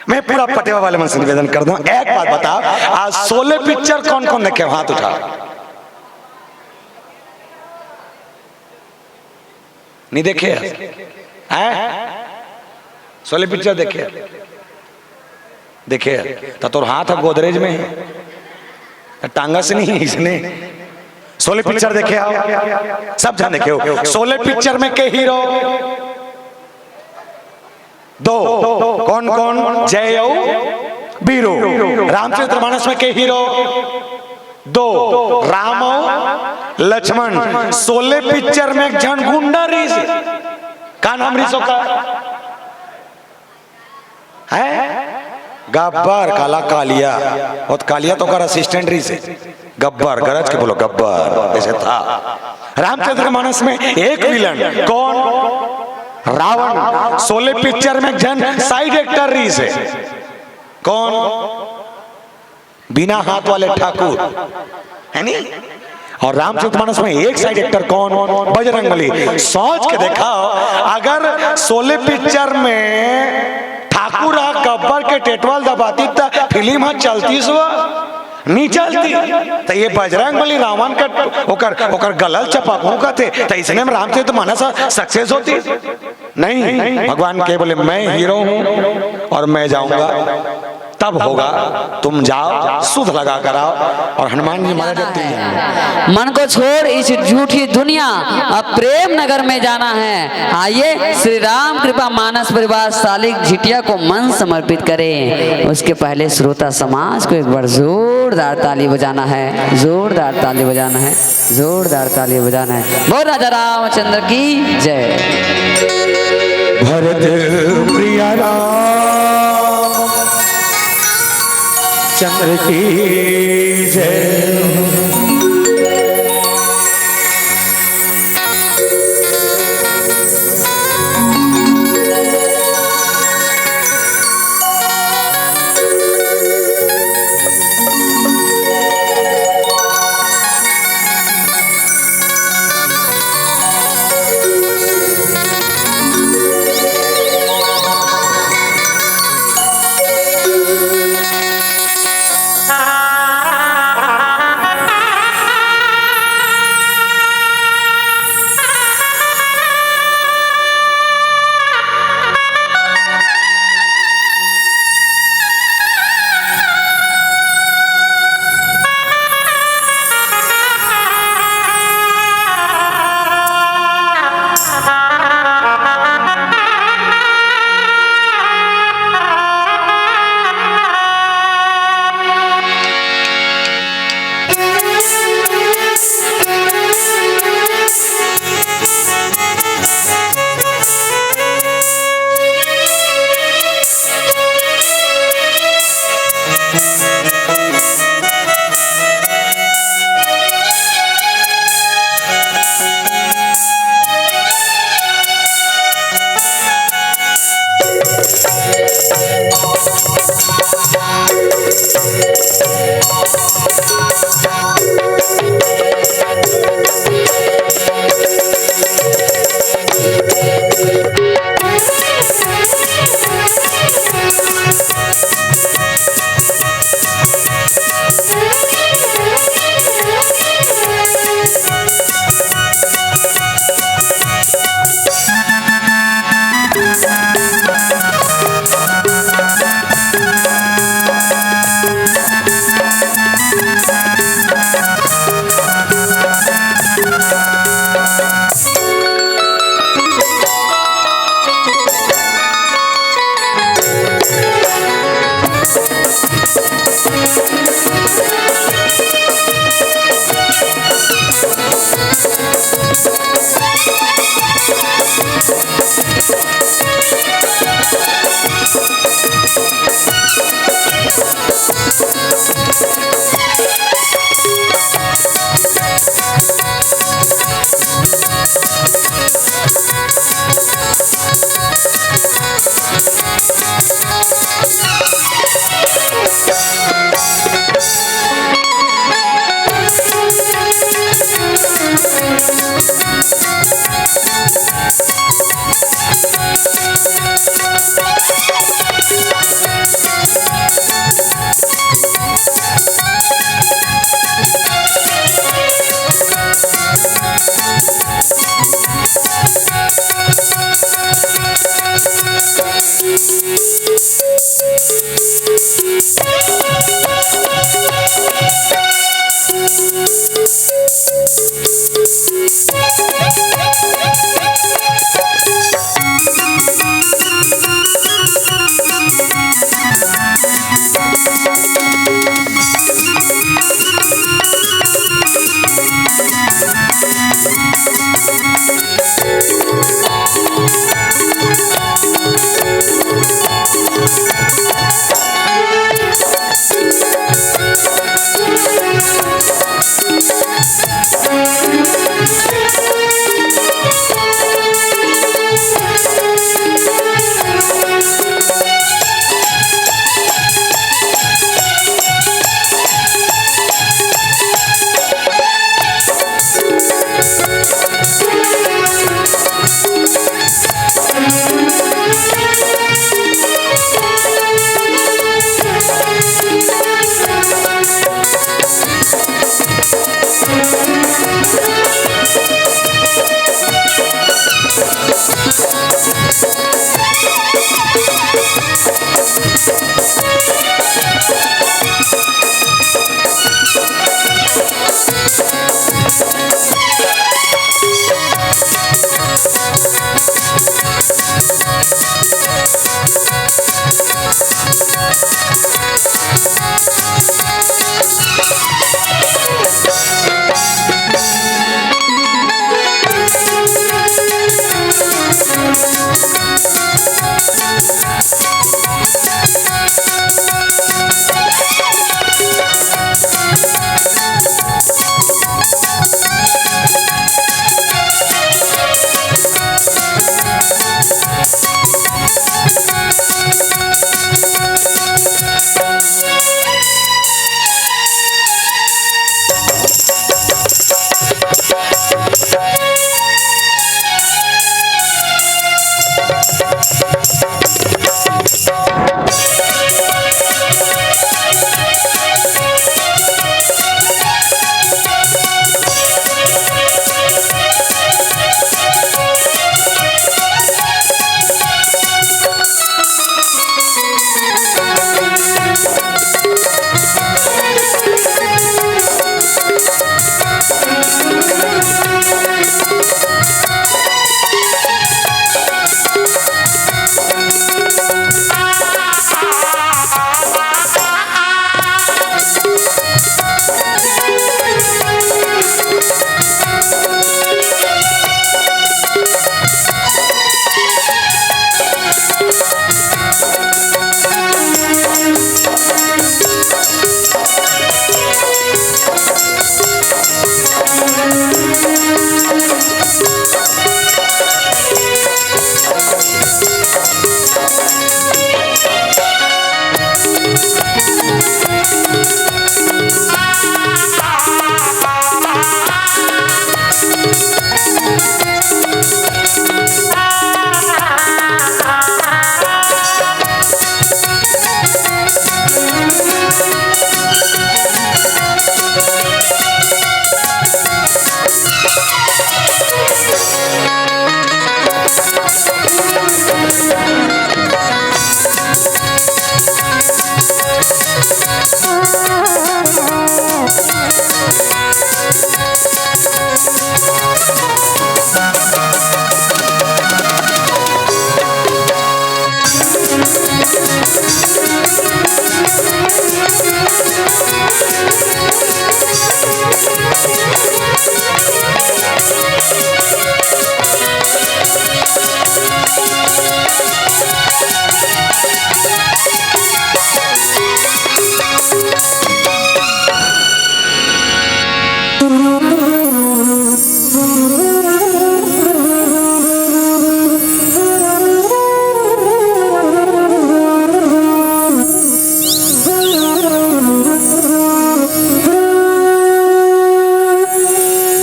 मैं पूरा पटेवा वाले मन से निवेदन कर दूं, एक बात बता, आज 16 पिक्चर कौन कौन देखे? हाथ उठा। नहीं देखे हैं? 16 पिक्चर देखे? देखे तो तोर हाथ है गोदरेज में है, टांगा से नहीं है इसने। 16 पिक्चर देखे आओ, सब जान देखे हो। 16 पिक्चर में के हीरो? दो। कौन कौन? जय बीरो। रामचरितमानस में के हीरो? दो, राम और लक्ष्मण। 16 पिक्चर में एक जन गुंडा रीस का नाम रीसो का है? गब्बर। काला कालिया, और कालिया तो कर असिस्टेंट रीस है। गब्बर गरज के बोलो गब्बर, ऐसे था। रामचरितमानस में एक विलन कौन? रावण। 16 पिक्चर में जन साइड एक्टर रीस है। कौन? बिना हाथ वाले ठाकुर, है नी? और रामचरितमानस में एक साइड एक्टर कौन? बजरंगबली। सोच के देखा, अगर 16 पिक्चर में ठाकुर गब्बर के टेटवाल दबाती तो फिल्म चलती सो नहीं चलती। तो ये बजरंगबली रावण का ओकर गलल चपाकू का थे, तो इसने में रामचरितमानस सक्सेस होती नहीं। भगवान के बोले मैं हीरो हूं और मैं जाऊंगा, तब होगा। तुम जाओ, सुध लगा कर आओ। और हनुमान जी महाराज मन को छोड़ इस झूठी दुनिया, अब प्रेम नगर में जाना है। आइए श्री राम कृपा मानस परिवार सालिक झिटिया को मन समर्पित करें। उसके पहले श्रोता समाज को एक बार जोरदार ताली बजाना है, जोरदार ताली बजाना है, जोरदार ताली बजाना है। बोल राजा रामचंद्र की जय। भरत प्रिया चंद्र की जय।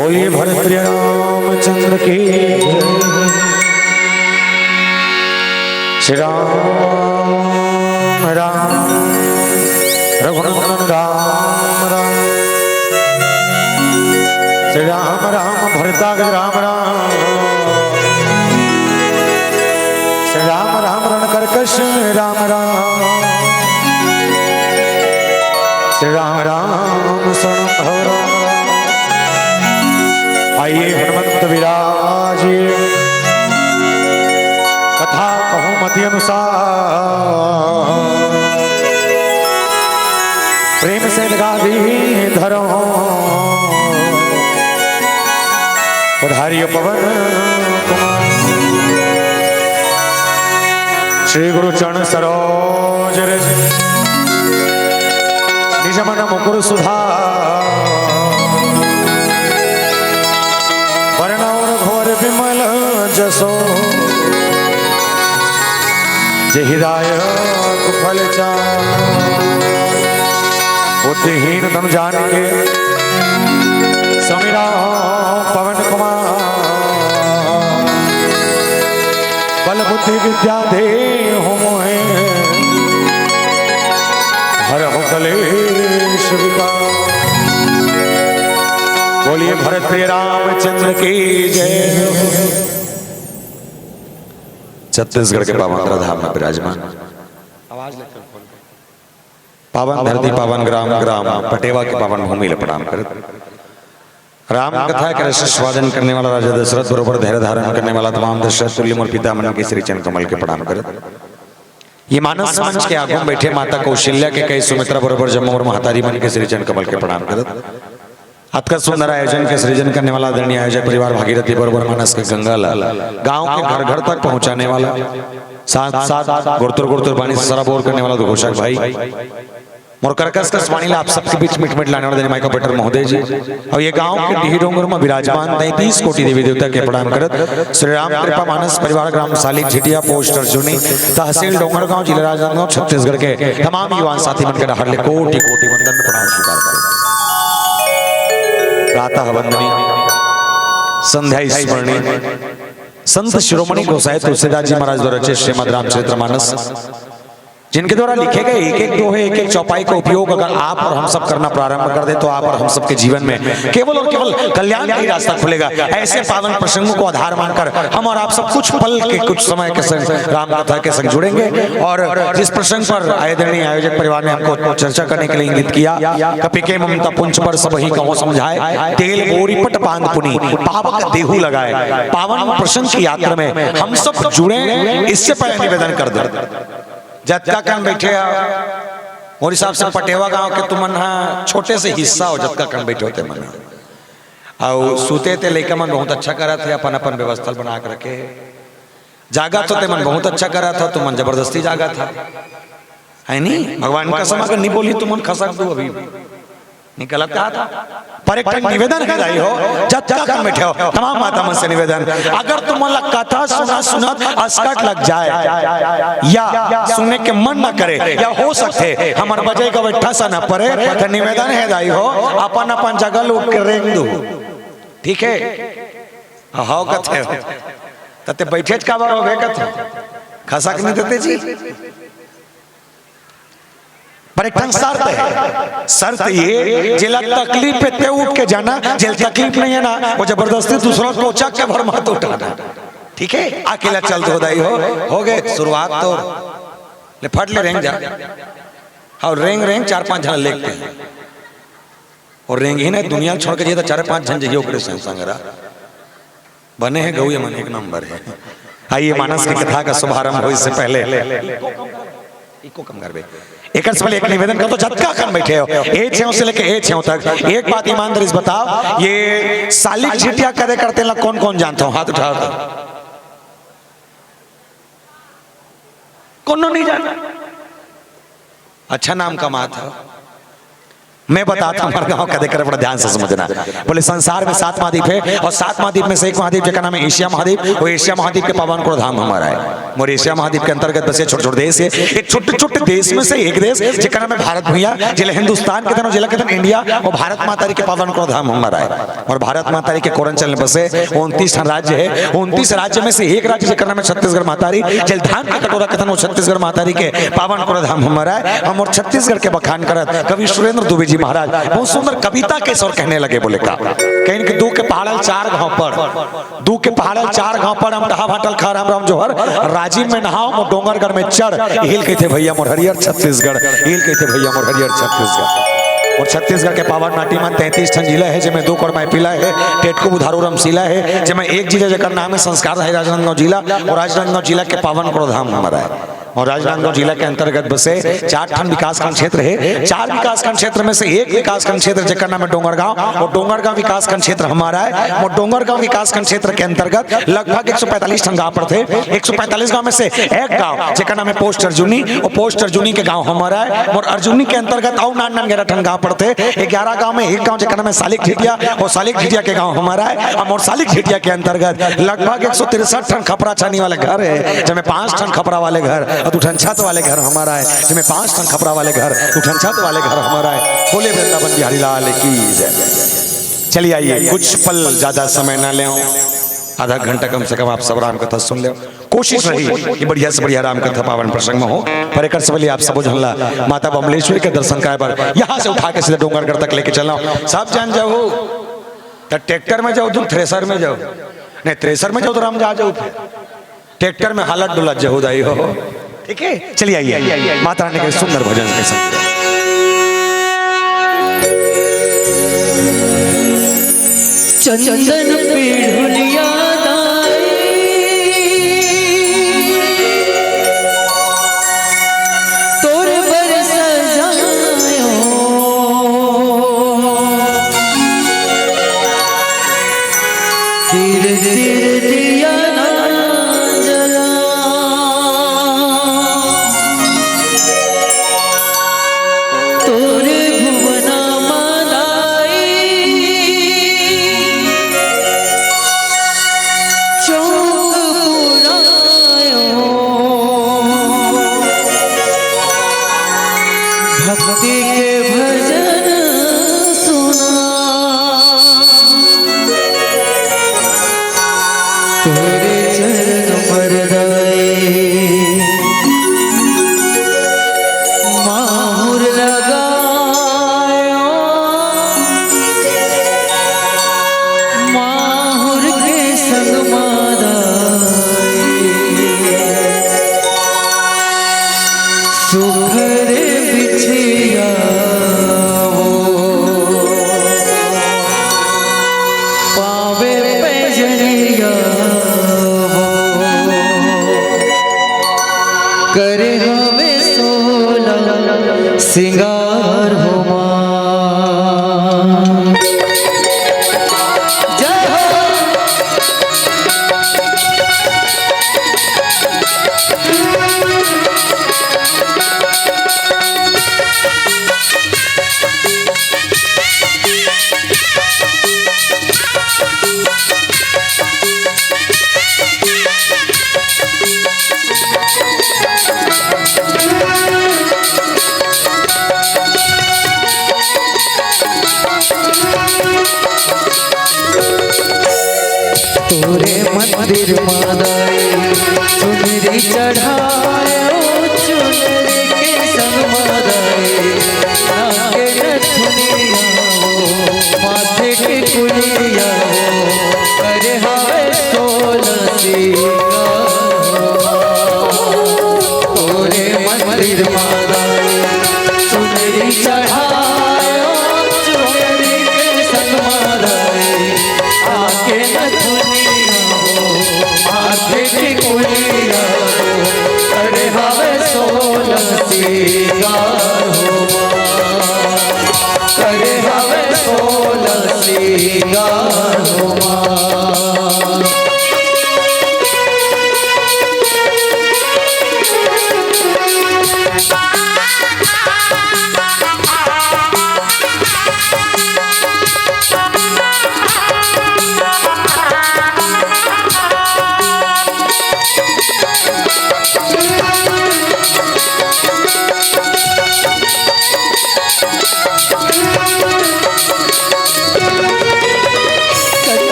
बोलिए भरत रामचंद्र की श्री राम राम रघुनंदन राम राम श्री राम राम भरताग राम राम श्री राम राम रणकर्कश राम राम श्री राम राम शरण भव राम आइए हनुमंत विराज कथा बहुमति अनुसार प्रेम से लगा दी धरो पधारियो पवन कुमार श्री गुरु चरण सरोज रज निज मन मुकुर सुधा विमल जसो जहिदायक फल बुद्धिहीन तम जान के समीरा पवन कुमार बल बुद्धि विद्या दे हो मोहे हर हो कलेश विकार बोलिए भरत रामचंद्र की जय। छत्तीसगढ़ के पावन धाम में विराजमान पावन धरती पावन ग्राम ग्राम पटेवा की पावन भूमि ले प्रणाम कर राम कथा के रस स्वादन करने वाला राजा दशरथ बरोबर धैर्य धारण करने वाला तमाम दशरथ तुल्य मोर पिता मन के श्री चरण कमल के प्रणाम कर ये मानस मंच के आगू में बैठे माता कौशल्या के कई सुमित्रा बरोबर जम्मू और महतारी मन के श्री चरण कमल के प्रणाम कर अतका सुंदर आयोजन के सृजन करने वाला आदरणीय आयोजक परिवार भागीरथी बरोबर मानस के गंगालाल गांव के घर घर तक पहुंचाने वाला साथ साथ गुरतुर गुरतुर पानी से सरा बोर करने वाला घोषक भाई मोर कर्कश कस वाणी आप सबके बीच मिट मिट लाने वाले माइका बटर महोदय जी और ये गांव के डीही डोंगर में विराजमान 33 कोटि देवी देवता के प्रणाम करत श्री राम कृपा मानस परिवार ग्राम साली झिटिया पोस्ट अर्जुनी तहसील डोंगरगांव जिला राजनांदगांव छत्तीसगढ़ के तमाम युवा साथी मन के हार्दिक कोटि कोटि वंदन प्रणाम स्वीकार करत प्रातः वंदनी संध्या स्मरणी संत शिरोमणि गोसाई तुलसीदास जी महाराज द्वारा रचित श्रीमद् रामचरितमानस जिनके द्वारा लिखे गए एक एक दोहे एक एक चौपाई का उपयोग अगर आप और हम सब करना प्रारंभ कर दे तो आप और हम सब के जीवन में केवल और केवल कल्याण का ही रास्ता खुलेगा। ऐसे पावन प्रसंगों को आधार मानकर हम और आप सब कुछ पल के कुछ समय के संग राम कथा के संग जुड़ेंगे और जिस प्रसंग पर आदरणीय आयोजक परिवार ने हमको चर्चा करने के लिए इंगित किया कपि के ममता पुंज पर सब ही कहो समझाए तेल बोरी पट बांध पुनी पाप का देहू लगाए पावन प्रसंग की यात्रा में हम सब जुड़े। इससे पहले निवेदन कर दे जतका कन बैठे और हिसाब से पटेवा गांव के तुमन छोटे से हिस्सा हो जतका कन बैठे होते मन और सूते थे लेकर मन बहुत अच्छा करा थे अपन अपन व्यवस्था बना के रखे जागा तो मन बहुत अच्छा करा था तुमन जबरदस्ती जागा था है नहीं भगवान का समा नहीं बोली तुमन खसक दो अभी निकल कहा था पर एक निवेदन है रही हो जतका कन बैठे हो तमाम माता मन से निवेदन अगर तुमन कथा सुना सुनत अस्कट लग जाए या सुनने के मन न करे या हो सकते हमार बजे का बैठा सा न पड़े तो निवेदन है रही हो अपन अपन जगह लोग के रेंग दो ठीक है हाउ कथे तते बैठे का बार हो गए कथे खसक नहीं देते जी पर एक शर्त है शर्त ये जिला तकलीफ पे उठ के जाना जेल तकलीफ नहीं है ना वो जबरदस्ती दूसरों को चक के भर मत उठाना ठीक है अकेला चल दो दाई हो गए शुरुआत तो ले फट ले रेंग जा और रेंग रेंग 4-5 जन लेते हैं और रेंग ही नहीं दुनिया छोड़ के जाए तो 4-5 जन जइयो करे संगरा बने हैं गौए मन एक नंबर है। आइए मानस की कथा का शुभारंभ हो इससे पहले इको कम करबे। एक से पहले एक निवेदन कर दो, जत्का खन बैठे हो ए छेव से लेके ए छेव तक, एक बात ईमानदारी से बताओ, ये सालिक झिटिया कदे करते हैं कौन कौन जानता हूं? हाथ उठाओ। कौन नहीं जाना? अच्छा नाम कमाता हो। मैं बताता हूं, हमारे गांव कदे करे, बड़ा ध्यान से समझना। बोले संसार में 7 महाद्वीप है और 7 महाद्वीप में से एक महाद्वीप जिसका नाम है एशिया महाद्वीप। वो एशिया महाद्वीप के पावन को धाम हमारा है। और एशिया महाद्वीप के अंतर्गत बसे छोटे छोटे देश है। एक छोटे छोटे देश में से एक देश जिसका नाम है भारत भैया, जिला हिंदुस्तान के दिन जिला के दिन इंडिया, और भारत माता के पावन को धाम हमारा है। और भारत माता के कोरंचल में बसे 29 राज्य है। 29 राज्य में से एक राज्य जिसका नाम है छत्तीसगढ़ मातारी, जलधान का कटोरा कथन वो छत्तीसगढ़ मातारी के पावन को धाम हमारा है। हम और छत्तीसगढ़ के बखान करत कवि सुरेंद्र दुबे जी महाराज बहुत सुंदर कविता के स्वर कहने लगे। बोले का कहीं कि दू के पहाड़ल 4 गांव पर, दू के पहाड़ल 4 गांव पर हम डहा भाटल खा राम राम जोहर राजीव में नहाओ मोर डोंगरगढ़ में चढ़, हिल कहते भैया मोर हरियर छत्तीसगढ़, हिल कहते भैया मोर हरियर छत्तीसगढ़। और छत्तीसगढ़ के पावन माटी में 33 ठन जिला है, जिसमें 2 करोड़ मैपिला है, टेटको बुधारू रमसीला है, जिसमें एक जिला जकर नाम है संस्कार है राजनांदगांव जिला। और राजनांदगांव जिला के पावन को धाम हमारा है। और राजनांदगांव जिला के अंतर्गत बसे 4 ठन विकासखंड क्षेत्र है। 4 विकासखंड क्षेत्र में से एक विकासखंड क्षेत्र जिसका नाम है डोंगरगांव, और डोंगरगांव विकासखंड क्षेत्र हमारा है। और डोंगरगांव विकासखंड क्षेत्र के अंतर्गत लगभग 145 ठन गांव पड़ते हैं। 145 गांव में से एक गांव जिसका नाम है पोस्ट अर्जुनी, और पोस्ट अर्जुनी के गांव हमारा है। और अर्जुनी के अंतर्गत और 9 ठन गांव पड़ते हैं। 11 गांव में एक गांव जिसका नाम है सालिक झिटिया, और सालिक झिटिया के गांव हमारा है। और सालिक झिटिया के अंतर्गत लगभग 163 ठन खपरा छानी वाले घर है, जिसमें 5 ठन खपरा वाले घर और 2 ठन छत वाले घर हमारा है, जिसमें 5 ठन खपरा वाले घर 2 ठन छत वाले घर हमारा है। बोले वृंदावन बिहारी लाल की जय। चलिए आइए, कुछ पल ज्यादा समय ना ले, आधा घंटा कम से कम आप सब राम कथा सुन ले। कोशिश रही कि बढ़िया से बढ़िया राम कथा पावन प्रसंग में हो। पर एक से पहले आप सब जानला माता बमलेश्वरी के दर्शन कराए पर यहाँ से उठा के सीधे डोंगरगढ़ तक लेके चला। सब जान जाओ तो ट्रैक्टर में जाओ, तुम थ्रेसर में जाओ, नहीं थ्रेसर में जाओ तो राम जा जाओ, ट्रैक्टर में हालत डुलत जाओ दाई हो। ठीक है, चलिए आइए माता रानी के सुंदर भजन के संग। चंदन पीढ़ुलिया तोर बर सजायो, तीर तीर दिया ना जला, तोरे भुवना मादाई चौक पुरायो, भक्ति के भजन सुना, तोरे चरण मरदाई माहुर लगायो, माहुर के संग मादाई सुखरे बिछिया पावे पैजनिया करे हमें सोना सिंगार हो मां। जय हो तोरे मंदिर मादाई चुनरी चढ़ायो, चुनरी के संग मादाई नाके नथुनिया माथे के कुलिया करे हवे सोना तोरे मंदिर मादाई चुनरी चढ़ायो, चुनरी के संग मादाई आके न दुनिया माथे की कुलिया सिंगार हो करे हवे 16 सिंगार हो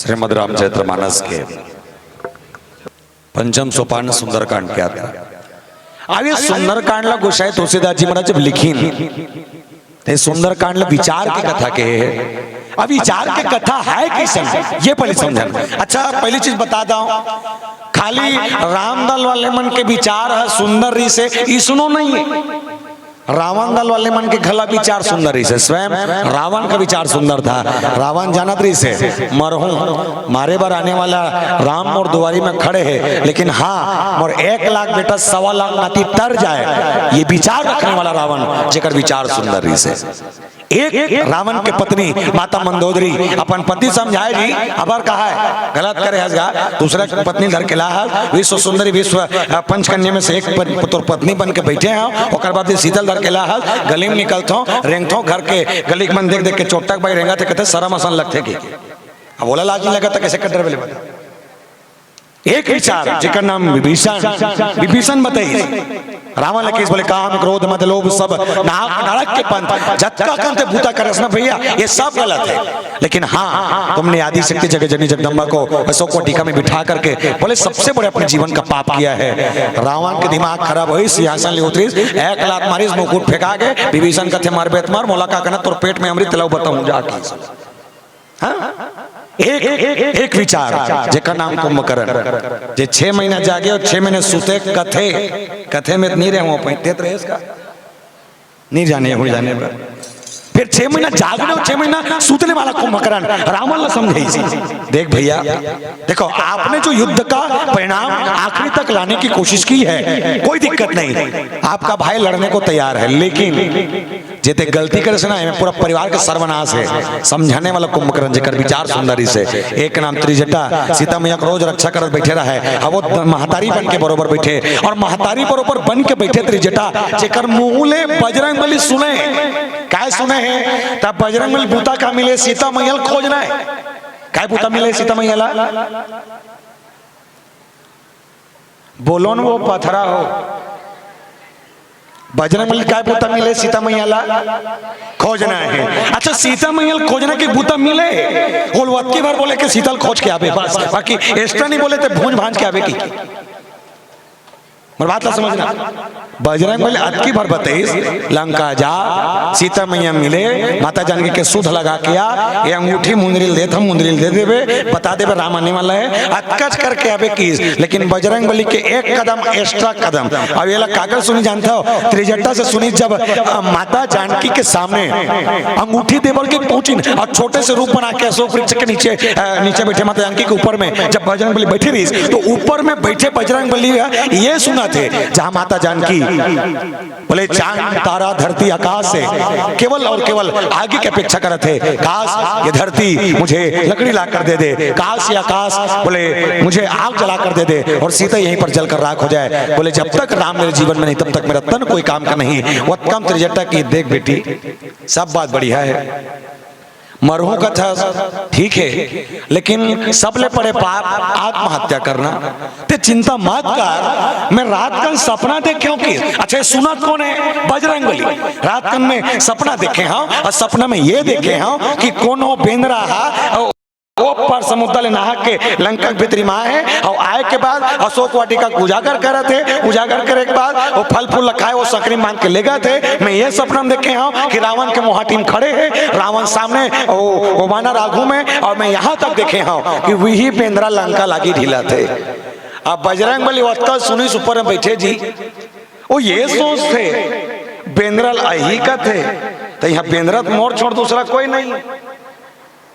श्रीमद् रामचरितमानस के पंचम सोपान सुंदरकांड क्या था। अब ये सुंदरकांडला गोसाई तुलसीदास जी महाराज जब लिखीन ते सुंदरकांडला विचार की कथा के है। अब विचार की कथा है कैसन ये पहले समझना। अच्छा पहली चीज बता दो, खाली रामदल वाले मन के विचार है सुंदर री से इसनो नहीं है। रावण दल वाले मन के खला विचार सुंदर री से, स्वयं रावण का विचार सुंदर था। रावण जानत रही से मरहूं मारे बार आने वाला राम और दुआरी में खड़े हैं, लेकिन हाँ और 1 लाख बेटा 1.25 लाख नाती तर जाए ये विचार रखने वाला रावण जेकर विचार सुंदर री से। एक रावण के पत्नी माता मंदोदरी अपन पति समझाए जी अबर कहा है गलत करे हसगा, दूसरा पत्नी धर के ला विश्व सुंदरी विश्व पंचकन्या में से एक पत्नी बन के बैठे हैं। और बाद शीतल धर के ला गली में निकलता रेंगता घर के गली मन देख देख के चोटक भाई रेंगा थे कहते शर्म असन लगते कि अब बोला लाज नहीं लगा था कैसे कटर बेले बता। एक विचार जेकर नाम विभीषण बताइए। रावण लकेश बोले काम क्रोध मद लोभ सब नरक के पंथ जत्का कंते भूता करस ना भैया ये सब गलत है। लेकिन हाँ तुमने आदि शक्ति जगत जननी जगदम्बा को अशोक वाटिका में बिठा करके बोले सबसे बड़े अपने जीवन का पाप किया है। रावण के दिमाग खराब हुई सिंहासन ले उतरी 1 लाख मारिस मुकुट फेंका गए। विभीषण कथे मार बेत मार मोला का कहना तोर पेट में अमृत तलाव बताऊं जाके। हाँ एक विचार जेकर नाम कुंभकर्ण जे 6 महीना जागे और 6 महीने सुते कथे में नहीं रहे पैते रहे इसका नहीं जाने हो जाने पर फिर 6 महीना जागने और 6 महीना सूतने वाला कुंभकर्ण रावण ला समझे। देख भैया देखो आपने जो युद्ध का परिणाम आखिरी तक लाने की कोशिश की है कोई दिक्कत नहीं, आपका भाई लड़ने को तैयार है, लेकिन जेते गलती करे से ना पूरा परिवार का सर्वनाश है। समझाने वाला कुंभकर्ण जेकर विचार सुंदरी से एक नाम त्रिजटा सीता मैया रोज रक्षा करत बैठे रहा है। अब वो महतारी बन के बरोबर बैठे और महतारी बरोबर बन के बैठे त्रिजटा जेकर मुंहले बजरंगबली सुने काय सुने हैं तब बजरंगबली बूता का मिले सीता मैया खोजना है। काय बूता मिले सीता मैया बोलो न वो पथरा हो बजरंगबली काय बूता मिले सीता मैया खोजना है। अच्छा सीता मैया खोजना के बूता मिले गोलवत की बार बोले कि सीतल खोज के आवे बस, बाकी एक्स्ट्रा नहीं बोले तो भूंज भांज के आवे की बात ला समझना। बजरंगबली अटकी भर बताइस लंका जा सीता मैया मिले माता जानकी के सुध लगा के आ ये अंगूठी मुंदरिल दे हम मुंदरिल दे देवे बता देवे राम आने वाला है अटकच करके आवे की। लेकिन बजरंगबली के एक कदम एक्स्ट्रा कदम अब ये कागज सुनी जानता हो त्रिजटा से सुनी जब माता जानकी के सामने अंगूठी देवल के पहुंची और छोटे से रूप बना के अशोक वृक्ष के नीचे बैठे माता जानकी के ऊपर में जब बजरंगबली बैठी रही तो ऊपर में बैठे बजरंगबली ये सुना थे जहां माता जानकी बोले चांद तारा धरती आकाश से केवल और केवल आगे की अपेक्षा कर रहे थे। काश ये धरती मुझे लकड़ी ला कर दे दे, काश ये आकाश बोले मुझे आग जला कर दे दे और सीता यहीं पर जलकर राख हो जाए। बोले जब तक राम मेरे जीवन में नहीं तब तक मेरा तन कोई काम का नहीं। वो कम त्रिजटा की देख बेटी सब बात बढ़िया है मरहू का था ठीक है, लेकिन सबले पड़े पाप आत्महत्या करना ते चिंता मत कर। मैं रात कन सपना देखे हूं कि अच्छा सुना कौन है बजरंगबली रात कन में सपना देखे हूं और सपना में ये देखे हूं कि कौन हो बेंद रहा वो पर समुद्र नहा के लंका भीतरी माँ है और आए के बाद अशोक वाटिका उजागर कर रहे थे। उजागर करे के बाद वो फल फूल रखाए वो सकरी मान के ले गए थे। मैं ये सपना देखे हूँ कि रावण के मोहाटी में खड़े हैं, रावण सामने वो माना राघु में और मैं यहाँ तक देखे हूँ कि वही बेंद्रा लंका लागी ढीला थे। अब बजरंगबली वत्ता सुनी ऊपर में बैठे जी वो ये सोचते बेंद्रा अही का थे तो यहाँ बेंद्रा मोर छोड़ दूसरा कोई नहीं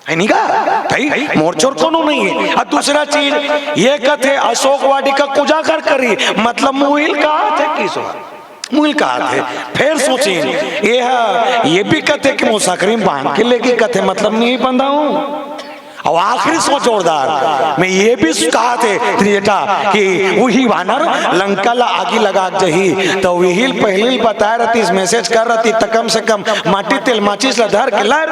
भाई मोरचोर कोनो नहीं है। और दूसरा चीज ये कहते अशोक वाटिका उजागर करी मतलब मुहिल कहा थे किस मुहिल कहा थे। फिर सोचे ये भी कहते कि मुसाकरी बांध के लेके कहते मतलब नहीं बंधा हूं। और आखिरी सोच जोरदार मैं ये भी कहा थे त्रिजटा कि वही वानर लंका ला आगी लगा जही तो वही पहले बता रही मैसेज कर रही तो कम से कम माटी तेल माचिस ला धर के ला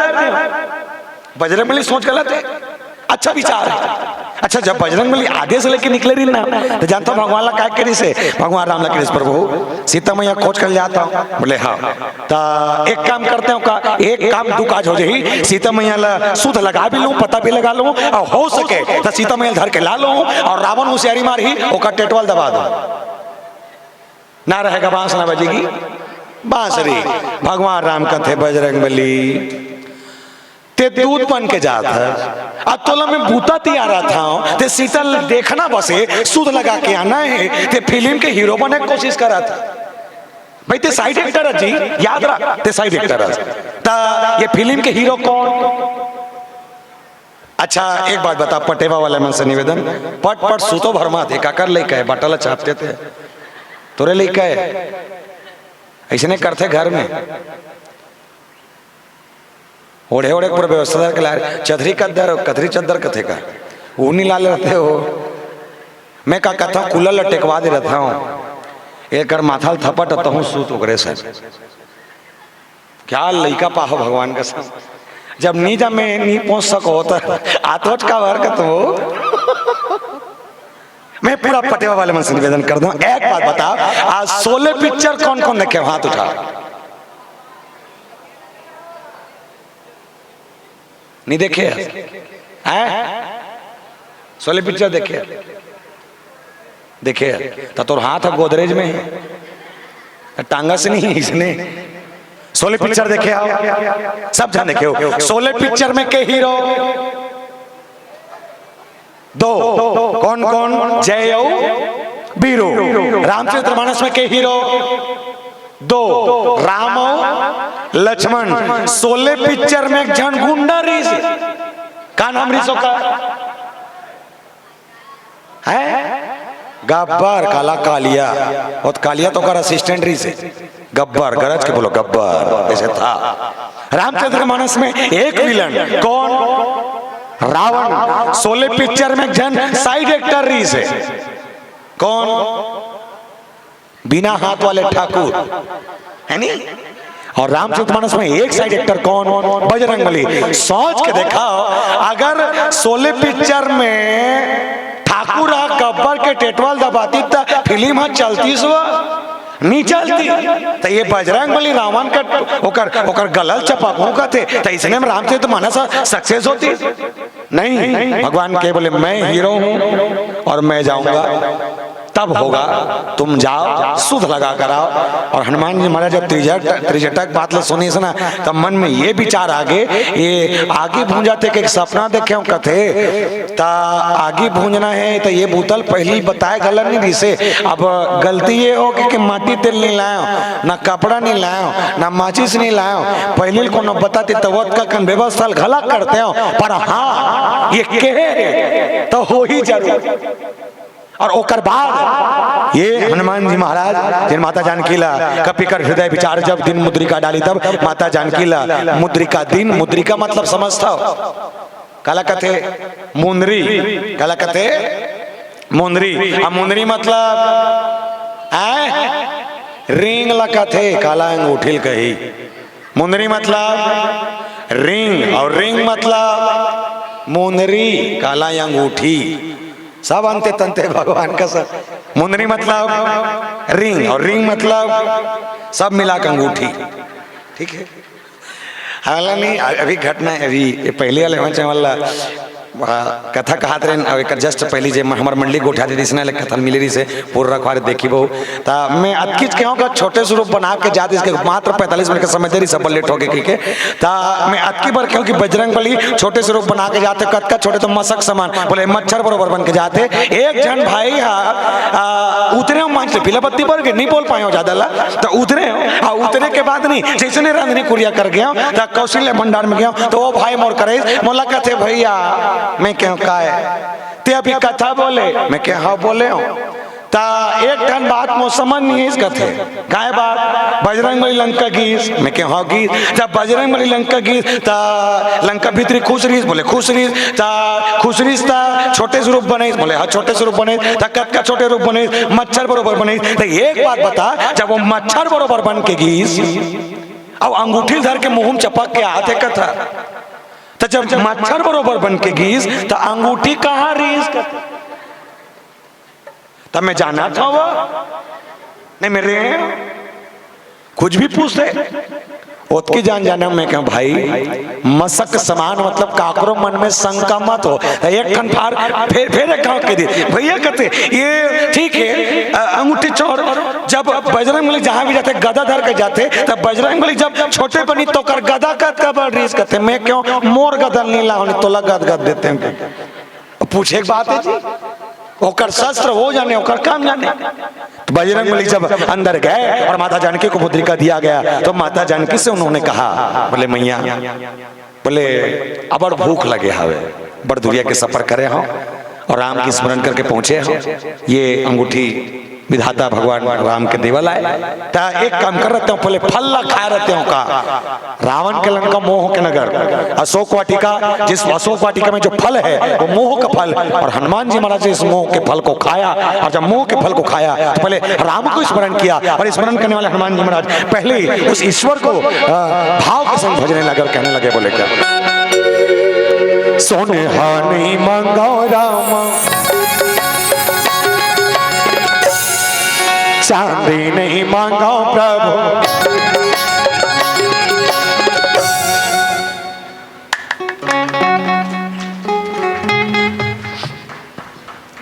बजरंगबली सोच गलत है। अच्छा विचार है। अच्छा जब बजरंगबली आधे से लेके निकले रही ना तो जानता हूँ भगवान ला क्या करी से, भगवान राम ला करी से, प्रभु सीता मैया खोज कर जाता हूँ। बोले हाँ तो एक काम करते हो का, एक काम दो काज हो जाही, सीता मैया ला सूद लगा भी लूँ, पता भी लगा लूँ, और हो सके तो सीता मैया धर के ला लूँ और रावण होशियारी मार ही ओका टेटवाल दबा दो, ना रहेगा बांस ना बजेगी बांसुरी। भगवान राम का थे बजरंगबली ते दूध बन के जात है, अब तोला में बूता तैयार था, ते सीता देखना बसे सूद लगा के आना है, ते फिल्म के हीरो बनने की कोशिश करा था। भाई ते साइड एक्टर है जी, याद रख ते साइड एक्टर है, ता ये फिल्म के हीरो कौन? अच्छा एक बात बता, पटेवा वाले मन से निवेदन, पट पट सूतो भरमा थे काकर ले कहे बटल छापते थे तोरे ले कहे ऐसे करते घर में ओढ़े ओढ़े पूरा व्यवस्था के लाए चधरी कद्दर कथरी चद्दर कथे का वो नहीं ला लेते हो। मैं का कथा कूलर लटेकवा दे रहता हूँ एक माथा थपट तो हूँ सूत उगरे से क्या लइका पाहो भगवान का साथ जब नीजा में नहीं पहुंच सको तो आतोच का वर्क तो मैं पूरा पटेवा वाले मन से निवेदन कर दूं। एक बात बता, आज 16 पिक्चर कौन कौन देखे? हाथ उठा। नहीं देखे हैं? 16 पिक्चर देखे देखे तो तोर हाथ है गोदरेज में है, टांगा से नहीं इसने 16 पिक्चर देखे आओ, सब जन देखे हो। 16 पिक्चर में के हीरो दो, कौन कौन? जय बीरो। रामचरितमानस में के हीरो दो, राम लक्ष्मण। 16 पिक्चर में एक जन गुंडा रीस का नाम रीसो का है गब्बर, काला कालिया, और कालिया तो कर असिस्टेंट रीस है गब्बर, गरज के बोलो गब्बर ऐसे था। रामचरितमानस में एक विलन कौन? रावण। 16 पिक्चर में जन साइड एक्टर रीस है कौन? बिना हाथ वाले ठाकुर है नी। और रामचरितमानस में एक साइड एक्टर कौन? बजरंगबली। सोच के देखा अगर 16 पिक्चर में ठाकुर गब्बर के टेटवाल दबाती तो फिल्म चलती नहीं चलती। तो ये बजरंगबली रावण का ओकर गलल चपाकों का थे तो इसने में रामचरितमानस सक्सेस होती नहीं। भगवान के बोले मैं हीरो हूं और मैं जाऊंगा तब होगा, तुम जाओ सुध लगा कर आओ। और हनुमान जी महाराज जब त्रिजटक बात ले सुनी सुना तब मन में ये विचार आगे, ये आगे भूंजा थे कि सपना देखे हो कथे ता आगे भूंजना है तो ये बोतल पहली बताए गलत नहीं दिसे। अब गलती ये हो कि माटी तेल नहीं लायो, ना कपड़ा नहीं लायो, ना माचिस नहीं लायो, पहले को न बताते तवत का कन व्यवस्था घला करते हो। पर हाँ ये के तो हो ही जरूर। और ओकर बाद ये हनुमान जी महाराज जिन माता जानकी ला कपिकर हृदय विचार जब दिन मुद्रिका डाली तब माता जानकी ला मुद्रिका दिन, मुद्रिका मतलब समझता हो काला कथे मुंदरी, काला कथे मुंदरी। अब मुंदरी मतलब रिंग ला कथे काला अंगूठिल कही। मुंदरी मतलब रिंग और रिंग मतलब मुंदरी काला अंगूठी, सब अंते तंते भगवान का सब। मुंदरी मतलब रिंग और रिंग मतलब सब मिला कर अंगूठी, ठीक है। हालांकि अभी घटना अभी पहले वाले वाला कथा कहत रहे अब एक जस्ट पहली जे हमार मंडली को उठा दी इसने कथा मिली रही से पूरा रखवारे देखी बहु ता मैं अतकिच कहूँ का छोटे स्वरूप बना के जाते इसके मात्र 45 मिनट का समय दे रही सब लेट हो गए के ता मैं अतकी बार कहूँ कि बजरंगबली छोटे स्वरूप बना के जाते कत का छोटे तो मसक समान बोले मच्छर बरोबर बन के जाते। एक जन भाई उतरे मान से पीला बत्ती पर नहीं बोल पाए हो ज्यादा ला तो उतरे उतरे के बाद नहीं जैसे रांधनी कुरिया कर गया तो कौशल्य भंडार में गया तो वो भाई मोर करे मोला कहते भैया मैं क्यों का है ते अभी कथा बोले मैं क्या हाँ बोले हूँ ता एक टन बात मो समझ नहीं है इस कथे काय बात बजरंगबली लंका गीस मैं क्या हाँ गीस जब बजरंगबली लंका गीस ता लंका भीतरी खुश रहीस बोले खुश रहीस ता खुश रहीस ता छोटे स्वरूप बने बोले हाँ छोटे स्वरूप बने ता कत का छोटे रूप बने मच्छर बरोबर बने। तो एक बात बता जब वो मच्छर बरोबर बन के गीस अब अंगूठी धर के मुंह चपक के आते कथा तो जब मच्छर बरोबर बन के गीस तो अंगूठी कहाँ रीस कर, तब मैं जाना था वो नहीं मेरे कुछ भी पूछते ओतकी जान जाने में क्या भाई मसक समान मतलब काकरो मन में शंका मत हो। एक खन फार फिर एक गाँव के दी भैया कहते ये ठीक है अंगूठी चोर जब बजरंगबली जहाँ भी जाते गदा धर के जाते तब बजरंगबली जब छोटे बनी तो कर गदा कद का बड़ रीस करते मैं क्यों मोर गदल नीला होने तो गद गद देते हैं। पूछे एक बात है जी ओकर शस्त्र हो जाने ओकर काम जाने। तो बजरंगबली जब अंदर गए और माता जानकी को मुद्रिका दिया गया तो माता जानकी से उन्होंने कहा बोले मैया बोले अबड़ भूख लगे हवे बड़ दुनिया के सफर करे हो और राम की स्मरण करके पहुंचे हो ये अंगूठी विधाता भगवान राम के देवल आए तो एक काम कर रहते हो पहले फल खा रहते हो का रावण के लंका मोह के नगर अशोक वाटिका जिस अशोक वाटिका में जो फल है वो मोह का फल और हनुमान जी महाराज ने इस मोह के फल को खाया और जब मोह के फल को खाया तो पहले राम को स्मरण किया और स्मरण करने वाले हनुमान जी महाराज पहले उस ईश्वर को भाव के संग भजने लगे और कहने लगे बोले क्या सोने हानि मांगो राम चांदी नहीं मांगो प्रभु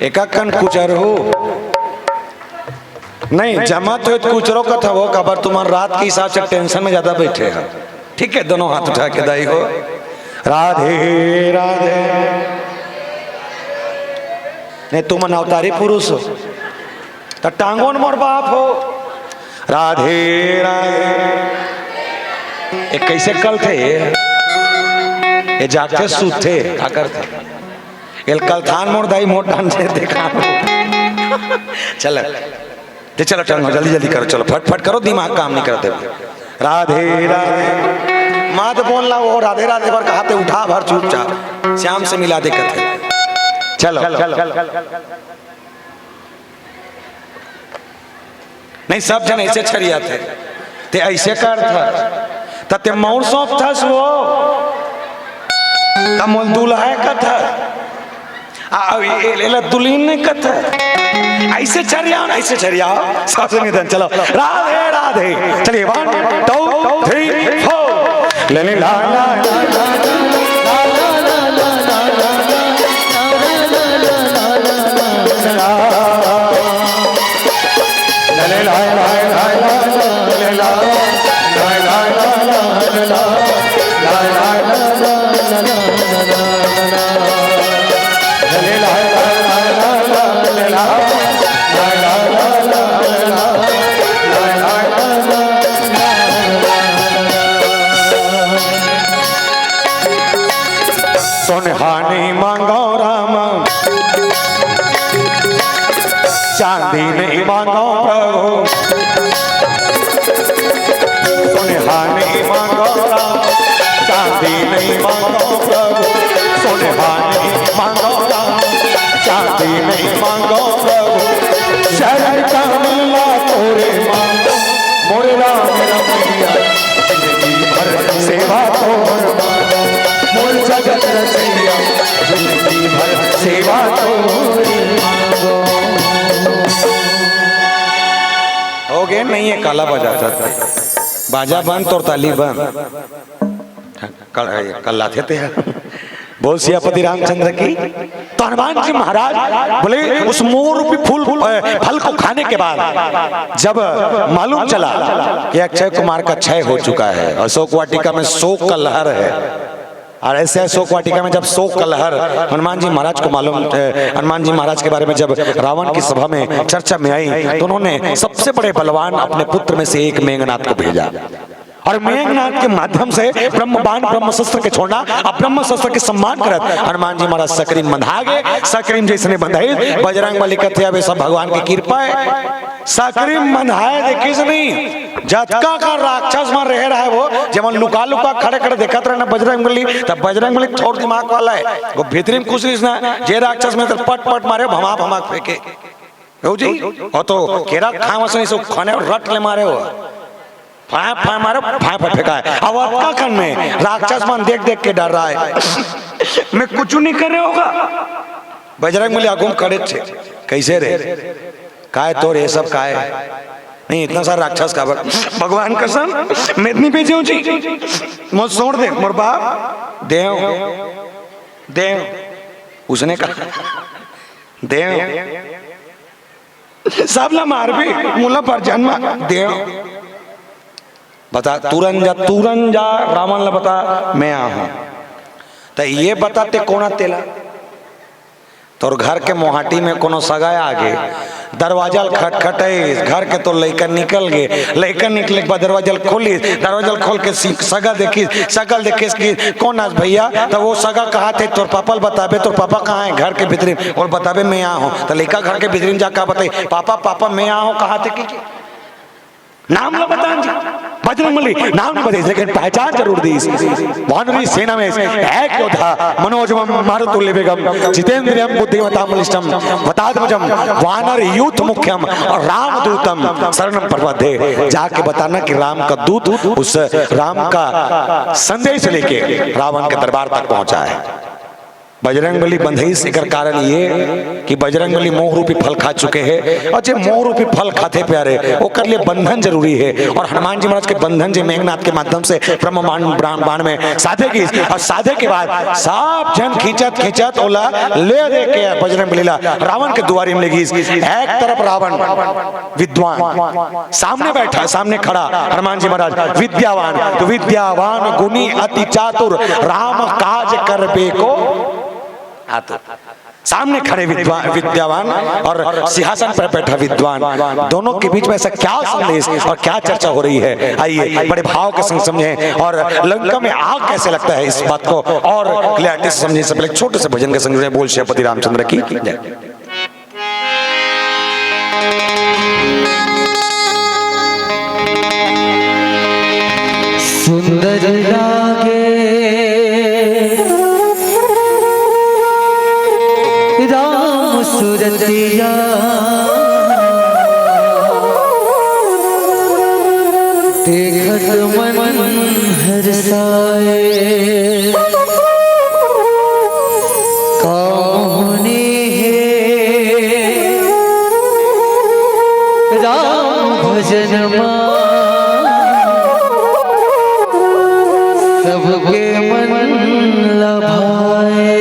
एकाकन कुचर हो नहीं जमा तो कुचरों का था वो खबर तुम्हारे रात के हिसाब से टेंशन में ज्यादा बैठे हैं ठीक है दोनों हाथ उठा के दाई हो राधे राधे नहीं तुम अवतारी पुरुष हो तो टांगोन मोर बाप हो राधे राधे एक कैसे कल थे ये जागते सूते क्या करते ये कल थान मोर दाई मोर डांस देखा चलो चलो टांगो जल्दी जल्दी करो चलो फट करो दिमाग काम नहीं करते राधे राधे मात बोल ला वो राधे राधे पर कहते उठा भर चुपचाप श्याम से मिला दे कथे चलो नहीं सब जन ऐसे छरिया थे ते ऐसे कर था तते मौर सौंप था वो तमोल दूल्हा का था आ दुल्हीन ने कथा ऐसे छरिया सबसे निधन चलो राधे राधे चलिए 1 2 3 4 ले ला ला सोनहानी मांगो राम चांदी नहीं मांगो प्रभु सोनहानी मांगो राम चांदी नहीं मांगो प्रभु सोनहानी मांगो राम चांदी नहीं मांगो प्रभु शरण का मिला तोरे मांगो मोरे राम रमैया जिंदगी भर सेवा तोर मांगो मोर जगत रचैया जिंदगी भर सेवा तोरी मांगो हो गए नहीं है काला बजाता था बाजा बंद तो ताली बंद कल लाते थे बोल सियापति रामचंद्र की तो हनुमान जी महाराज बोले उस मोर रूपी फूल फल को खाने के बाद जब मालूम चला कि अक्षय कुमार का क्षय हो चुका है अशोक वाटिका में शोक का लहर है और ऐसे अशोक वाटिका में जब शोक का लहर हनुमान जी महाराज को मालूम हनुमान जी महाराज के बारे में जब रावण की सभा में चर्चा में आई तो उन्होंने सबसे बड़े बलवान अपने पुत्र में से एक मेघनाथ को भेजा और मेघनाथ के माध्यम से ब्रह्मबाण ब्रह्मशस्त्र के छोड़ना और ब्रह्मशस्त्र के सम्मान करत हनुमान जी महाराज सकरीन बंधा गए सकरीन जिसने बंधाई बजरंगबली कहते अब सब भगवान की कृपा है सकरीन बंधाए देखी से नहीं जतका का राक्षस में रह रहा है वो जब लुका लुका खड़े खड़े देखत रहे ना बजरंगबली तब बजरंगबली थोड़ा दिमाग वाला है वो भीतरी में कुछ ना जे राक्षस में तो पट पट मारे भमा भमा फेंके जी और तो केरा खावा से खाने रट ले मारे हो फाय फाय मारो, फाय फाय फेंका है। अब आपका कन में राक्षस मन देख देख के डर रहा है। मैं कुछ नहीं करे होगा। बजरंगबली आगुम खड़े थे, कैसे रे काय तोर ये सब काय नहीं, इतना सारा राक्षस का भगवान कसम मैं इतनी भेजे हूँ जी, मुझ छोड़ दे मोर बाप देव देव। उसने कहा देव सब ला मार भी मुला पर जन्म देव बता तुरंत जा रावण ला बता मैं आ हूं। तो ये बताते कोना तेला तोर घर के मोहाटी में कोनो सगाया आगे दरवाजा खटखटे, घर के तो लइका निकल गए, लइका निकले के बाद दरवाजा खोली, दरवाजा खोल के सगा देखी, सकल देखी कि कौन आज भैया, तो वो सगा कहा थे तोर पापा बताबे, तोर पापा कहाँ है घर के भीतरी, और बताबे मैं यहाँ हूँ। तो लइका घर के भीतरी जा कहा बताई पापा पापा मैं यहाँ हूँ, कहा थे कि नाम ला बता जी, बजरंगबली नाम नहीं बताई लेकिन पहचान जरूर दी। वानरी सेना में एक योद्धा मनोजवम मारुतुल्य वेगम जितेंद्रियम बुद्धिमताम बलिष्ठम वतात्मजम वानर यूथ मुख्यम और रामदूतम शरणम प्रपद्ये। जाके बताना कि राम का दूत उस राम का संदेश लेके रावण के दरबार तक पहुंचा है। बजरंगबली बंधई से कर कारण ये कि बजरंगबली मोह रूपी फल खा चुके हैं, और जो मोह रूपी फल खाते प्यारे वो कर लिए बंधन जरूरी है। और हनुमान जी महाराज के बंधन जी मेघनाथ के माध्यम से ब्रह्म बाण में साधे की, और साधे के बाद सब जन खींचत खींचत ओला ले दे के बजरंगबली ला रावण के दुआरी में लगी। एक तरफ रावण विद्वान सामने बैठा, सामने खड़ा हनुमान जी महाराज विद्यावान, तो विद्यावान गुणी अति चातुर राम काज करबे को आतुर। सामने खड़े विद्यावान और सिंहासन पर बैठा विद्वान, दोनों के बीच में ऐसा क्या संदेश और क्या चर्चा हो रही है, आइए बड़े भाव के संग समझें। और लंका में आग कैसे लगता है इस बात को और क्लैरिटी से समझें। सब एक छोटे से भजन के संग बोल श्रीपति रामचंद्र की जय। सुंदर लागे राम सुरतिया, देखत मन हर्षाए, कौने है राम भजन सबके मन लभाए।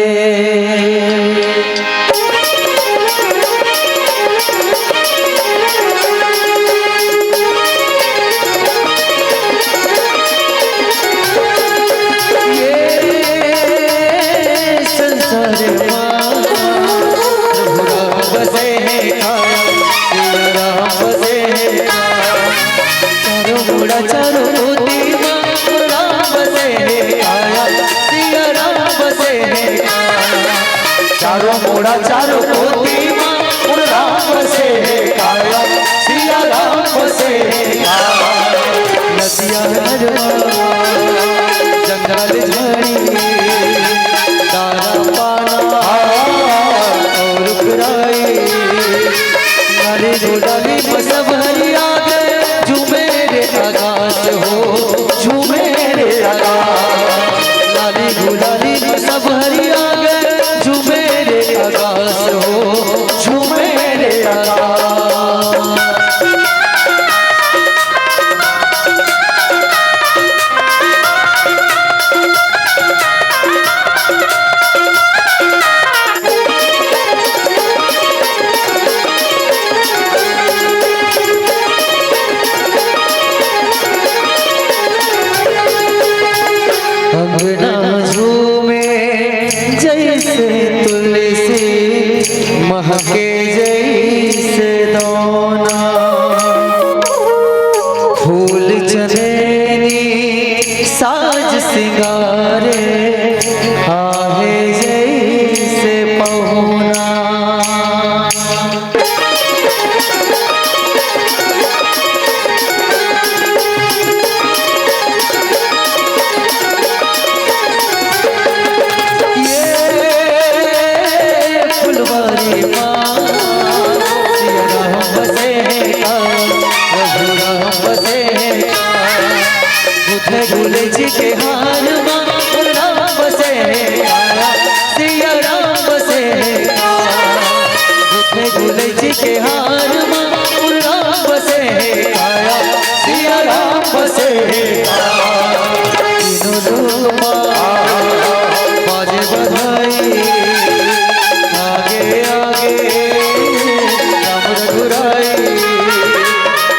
चारों कोटि में राम से आया, सिया राम से नदिया जंगल झाड़ी दाना पाना और खुराई, नारी डाली सब हरिया झूमे रे आकाश हो, झूमे रे आकाश, नारी गुलाली सब हरिया झूमे रे आकाश हो, झूमे रे आकाश। महके जैसे दोना फूल चने झूठे झूले जी के हार माँ राम बसे काया सिया राम बसे झूठे झूले जी के हार माँ राम बसे काया सिया राम बसे तीनों लोग बाजे बधाई आगे आगे राम रघुराई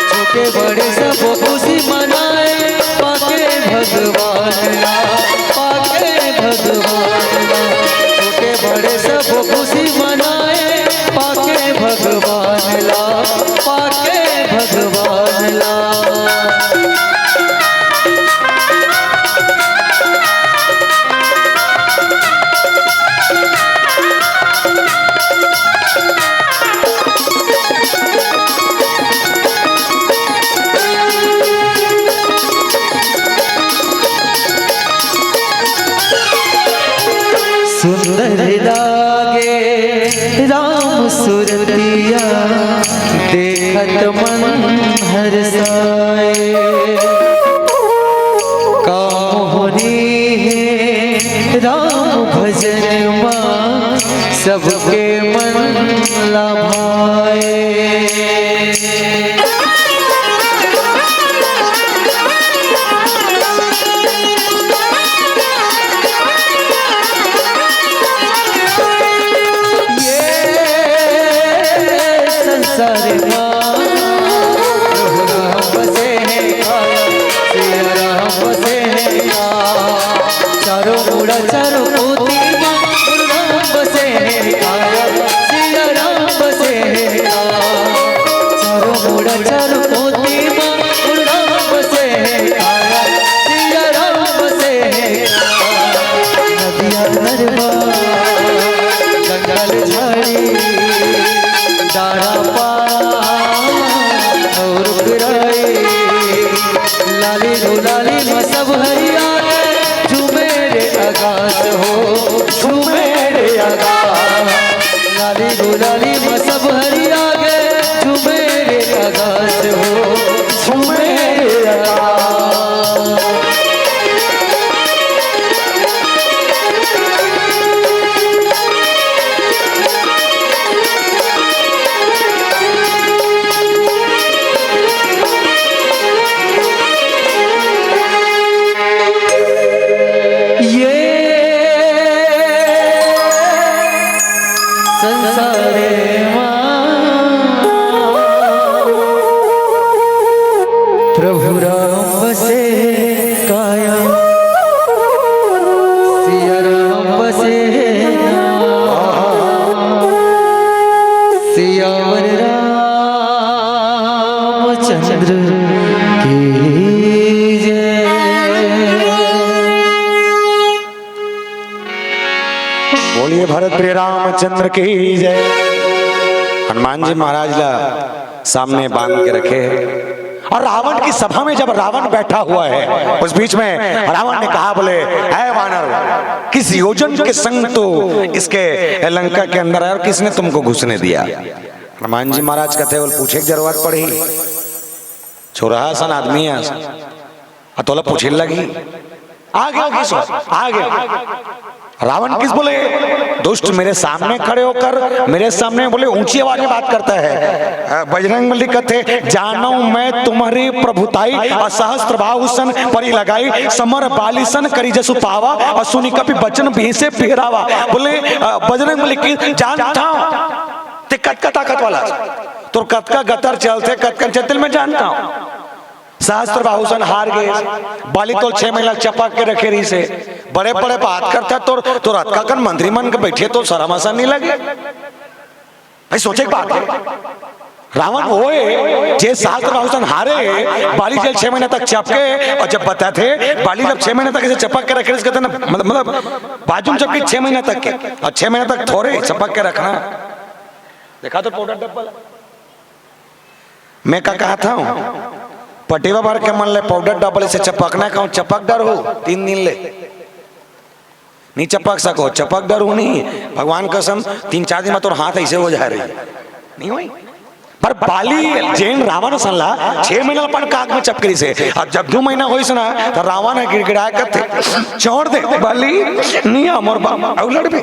छोटे बड़े सब खुशी मनाए पाके भगवान ला पाके भगवान ला छोटे बड़े सब खुशी मनाए पाके भगवान ला पाके भगवान ला सुंदर लागे राम सुरतिया देखत मन हर्षाए काम होनी है राम भजन माँ सबके मन लभाए चारों मुड़ा चारों पोती राम बसे काया सिया राम बसे चारों मुड़ा चारों पोती राम बसे काया सिया राम बसे नदिया नरवा जंगल झाड़ी डारा पारा और फिराई लाली लाली में सब हरियाणा झूमे रे आकाश हो झूमे रे आकाश लाली गुलाली में सब हरियाणा झूमे रे आकाश हो झूमे रे आकाश प्रभु राम बसे काया सिया राम बसे सियावर रामचंद्र की जय। बोलिए भरत प्रिय रामचंद्र की जय। हनुमान जी महाराज ला सामने बांध के रखे और रावण की सभा में जब रावण बैठा हुआ है उस बीच में रावण ने कहा, बोले है वानर, किस योजन के संग तो इसके लंका के अंदर है और किसने तुमको घुसने दिया। हनुमान जी महाराज कहते बोले पूछे की जरूरत पड़ी, छोरा सन आदमी है अतोला पूछे लगी आगे रावण किस बोले, दुष्ट मेरे सामने खड़े होकर मेरे सामने बोले ऊंची आवाज में बात करता है। बजरंगबली कहते जानो मैं तुम्हारी प्रभुताई असहस्त्र बाहुसन परी लगाई समर बालिसन करी जसु पावा और सुनी कपि बचन भी से पहरावा। बोले बजरंगबली की जानता हूं ते कत ताकत वाला तो कत का गतर चलते कत का चलते मैं जानता हूं। सहस्त्र बाहुसन हार गए, बाली तो 6 महीना चपक के रखे रही से बड़े बड़े बात करता तो रात का कर मंत्री मन के बैठे तो शर्म नहीं लगे। भाई सोचे बात है, रावण वो है जे सहस्त्र बाहुसन हारे, बाली जेल 6 महीने तक चपके और जब बताते बाली जब 6 महीने तक इसे चपक के रखे कहते ना, मतलब बाजू में चपके 6 महीने तक के और 6 महीने तक थोड़े चपक के रखना। देखा तो पाउडर डब्बा मैं कहा था पटेवा भर के मन ले पाउडर डबल से चपकना कहूँ चपक डर हो 3 दिन ले नहीं चपक सको, चपक डर हो नहीं भगवान कसम 3-4 दिन में तो हाथ ऐसे हो जा रही नहीं हुई पर बाली जैन रावण सनला 6 महीना पण काग में चपकरी से अब जब 2 महीना होइस ना तो रावण गिड़गिड़ा कथे छोड़ दे बाली निया मोर औलड़ भी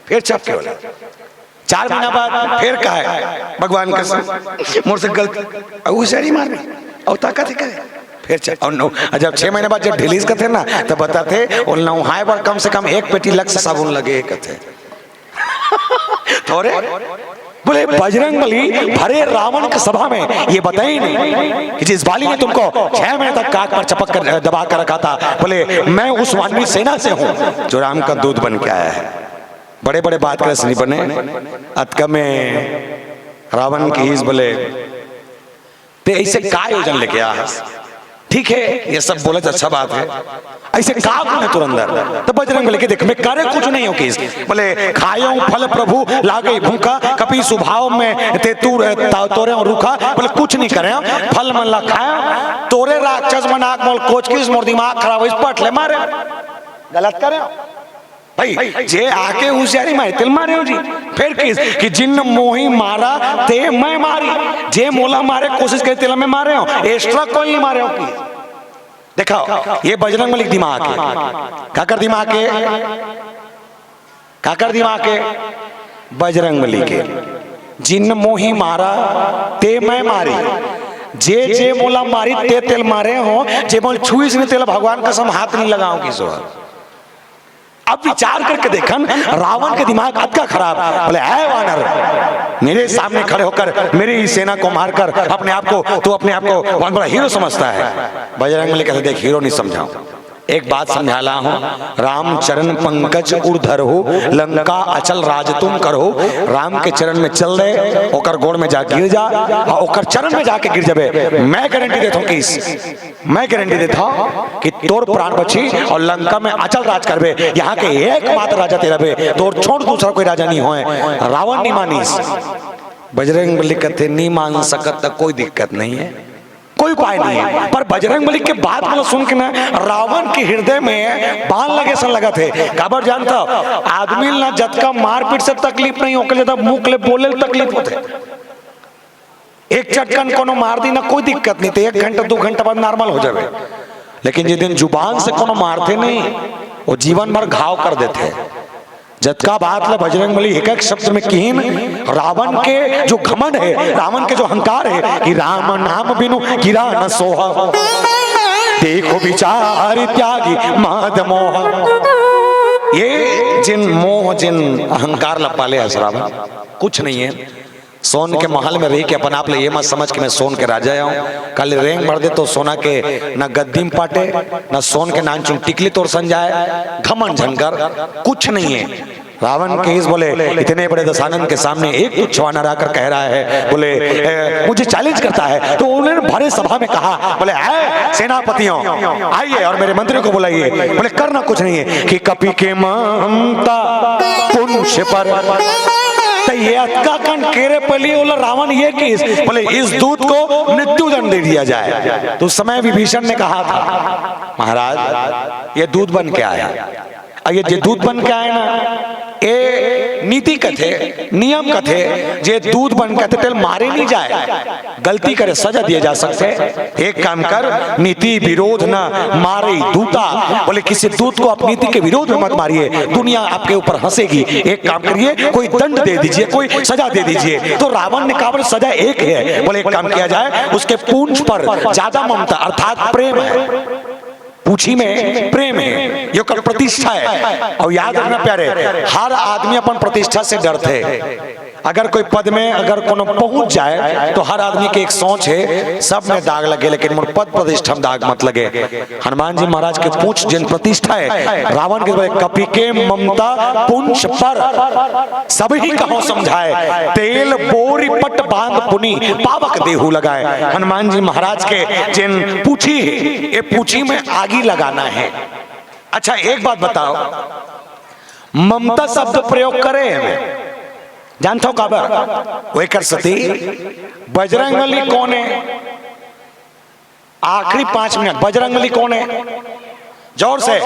फिर चपके वाला 4 महीना बाद फिर कहा भगवान का मोर से गलती उसारी मार और ताकत करे फिर और नो जब 6 महीने बाद जब ढिलीस का थे ना तो बताते और नहाए पर कम से कम 1 पेटी लक्ष्य साबुन लगे कथे थोड़े बोले बजरंगबली भरे रावण की सभा में ये बताई नहीं कि जिस बाली ने तुमको 6 महीने तक काक पर चपक कर दबा कर रखा था, बोले मैं उस वानरी सेना से हूं जो राम का दूध बन के आया है। बड़े बड़े बात कर नहीं बने अतका में रावण की हिज बोले ते ऐसे का योजन लेके आ ठीक है ये सब बोले तो अच्छा बात है ऐसे का कौन है तुरंत तो बजरंगबली के देख मैं करे कुछ नहीं हो किस बोले खायो फल प्रभु लागे भूखा कपि स्वभाव में ते तू तोरे रुखा बोले कुछ नहीं करे फल मन ला खाया तोरे राक्षस मन आंख मोल कोच किस मोर दिमाग खराब हो पट ले मारे गलत करे भाई जे आके होशियारी मारे तिल मारे हो जी फिर किस कि जिन मोही मारा ते मैं मारी जे मोला मारे कोशिश करे तिल में मारे हो एक्स्ट्रा कोई नहीं मारे हो की देखो ये बजरंगबली दिमाग है काकर दिमाग है काकर दिमाग है बजरंगबली के जिन मोही मारा ते मैं मारी जे जे मोला मारी ते तिल मारे हो जे मोल छुईस नहीं तिल भगवान कसम हाथ नहीं लगाओ की सो अब विचार करके देखन रावण के दिमाग अद का खराब बोले है वानर मेरे सामने खड़े होकर मेरी ही सेना को मारकर अपने आप को तो अपने आप को बहुत बड़ा हीरो समझता है। बजरंगबली कहते देख हीरो नहीं समझाऊं एक बात समझाला हूं राम चरण पंकज उर्धर हो लंका अचल राज तुम करो राम के चरण में चल रहे ओकर गोड़ में जा गिर जा और ओकर चरण में जाके गिर जाबे मैं गारंटी देता हूं कि मैं गारंटी देता हूं कि तोर प्राण बची और लंका में अचल राज करबे यहाँ के एकमात्र राजा तेरा बे तोर छोड़ दूसरा कोई राजा नहीं होए रावण नहीं मानीस बजरंगबली कहते नहीं मान सकत तो कोई दिक्कत नहीं है कोई उपाय नहीं है पर बजरंगबली के बात मतलब सुन के ना रावण के हृदय में बाण लगे सन लगा थे काबर जानता आदमी ना जतका मारपीट से तकलीफ नहीं होके जब मुंह ले बोले तकलीफ होते एक चटकन कोनो मार दी ना कोई दिक्कत नहीं थे 1 घंटा 2 घंटा बाद नॉर्मल हो जाए लेकिन जिस दिन जुबान से कोनो मारते नहीं वो जीवन भर घाव कर देते जतका बात ले बजरंगबली एक एक शब्द में कीन रावण के जो घमंड है रावण के जो अहंकार है कि राम नाम बिनु गिरा न सोहा देखो विचार त्यागी माद मोह ये जिन मोह जिन अहंकार लपाले रावण कुछ नहीं है सोन के महल में रही के अपन आप ले ये मत समझ के मैं सोन के राजा आऊं कल रेंग भर दे तो सोना के न गद्दी में पाटे न सोन के नान चुन टिकली तोड़ संजाए घमंड झंकर कुछ नहीं है रावण के इस बोले इतने बड़े दशानंद के सामने एक तुच्छवानर आकर कह रहा है बोले मुझे चैलेंज करता है तो उन्होंने भरे सभा में कहा बोले है सेनापतियों आइए और मेरे मंत्री को बुलाइए बोले करना कुछ नहीं है कि कपि के ममता पुंष पर ये अतका कन केरे पली बोला रावण ये किस बोले इस दूत को मृत्यु दंड दे दिया जाए तो उस समय विभीषण ने कहा था महाराज ये दूत बन के आया ये जे दूत बन के आए ना ए नीति कथे नियम कथे जे दूत बन के तेल मारे नहीं जाए गलती करे सजा दिए जा सकते एक काम कर नीति विरोध ना मारे दूता बोले किसी दूत को आप नीति के विरोध में मत मारिए दुनिया आपके ऊपर हंसेगी एक काम करिए कोई दंड दे दीजिए कोई सजा दे दीजिए तो रावण ने कहा सजा एक है बोले एक काम किया जाए उसके पूंछ पर ज्यादा ममता अर्थात प्रेम है पूछी में प्रेम है ये कर प्रतिष्ठा है और याद रखना प्यारे हर आदमी अपन प्रतिष्ठा से डरते अगर कोई पद में अगर कोनो पहुंच जाए तो हर आदमी की एक सोच है सब में दाग लगे लेकिन मोर पद प्रतिष्ठा में दाग मत लगे हनुमान जी महाराज के पूंछ जिन प्रतिष्ठा है रावण के कपि के ममता पुंछ पर सभी कहो समझाए तेल बोरी पट बांध पुनी पावक देहु लगाए हनुमान जी महाराज के जिन पूछी ये पूछी में आगी लगाना है। अच्छा एक बात बताओ ममता शब्द प्रयोग करे जानते हो काबर वही कर सती बजरंगबली कौन है आखिरी 5 मिनट बजरंगबली कौन है जोर से